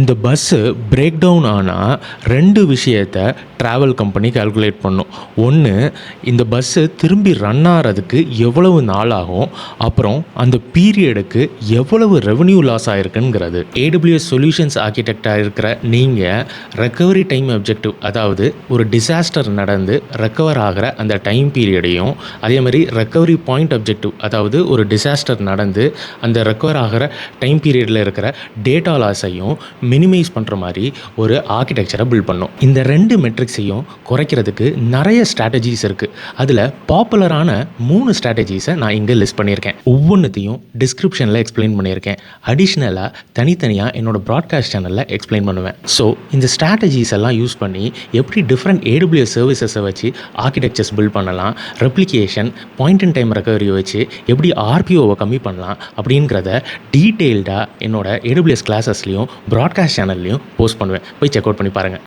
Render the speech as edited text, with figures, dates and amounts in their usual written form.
இந்த bus break down ஆனால் 2 விஷயத்த ட்ராவல் கம்பெனி கால்குலேட் பண்ணும். ஒன்று, இந்த பஸ்ஸு திரும்பி ரன் ஆகிறதுக்கு எவ்வளவு நாள் ஆகும், அப்புறம் அந்த பீரியடுக்கு எவ்வளவு ரெவன்யூ லாஸ் ஆகிருக்குங்கிறது. AWS சொல்யூஷன்ஸ் ஆர்கிடெக்டாக இருக்கிற நீங்கள் ரெக்கவரி டைம் அப்ஜெக்டிவ், அதாவது ஒரு டிசாஸ்டர் நடந்து ரெக்கவர் ஆகிற அந்த டைம் பீரியடையும், அதே மாதிரி ரெக்கவரி பாயிண்ட் அப்ஜெக்டிவ், அதாவது ஒரு டிசாஸ்டர் நடந்து அந்த ரெக்கவர் ஆகிற டைம் பீரியடில் இருக்கிற டேட்டா லாஸையும் மினிமைஸ் பண்ணுற மாதிரி ஒரு ஆர்கிடெக்சரை பில்ட் பண்ணும். இந்த 2 மெட்ரிக்ஸையும் குறைக்கிறதுக்கு நிறைய ஸ்ட்ராட்டஜிஸ் இருக்குது. அதில் பாப்புலரான 3 ஸ்ட்ராட்டஜிஸை நான் இங்கே லிஸ்ட் பண்ணியிருக்கேன். ஒவ்வொன்றுத்தையும் டிஸ்கிரிப்ஷனில் எக்ஸ்பிளைன் பண்ணியிருக்கேன். அடிஷ்னலாக தனித்தனியாக என்னோட ப்ராட்காஸ்ட் சேனலில் எக்ஸ்பிளைன் பண்ணுவேன். ஸோ இந்த ஸ்ட்ராட்டஜிஸ் எல்லாம் யூஸ் பண்ணி எப்படி டிஃப்ரெண்ட் AWS சர்வீசஸை வச்சு ஆர்கிடெக்சர்ஸ் பில்ட் பண்ணலாம், ரெப்ளிகேஷன், பாயிண்ட் இன் டைம் ரெக்கவரியை வச்சு எப்படி RPOவை கம்மி பண்ணலாம் அப்படிங்கிறத டீட்டெயில்டாக என்னோட AWS கிளாஸஸ்லையும் ப்ராட்காஸ்ட் சேனல்லையும் போஸ்ட் பண்ணுவேன். போய் செக் அவுட் பண்ணி பாருங்கள்.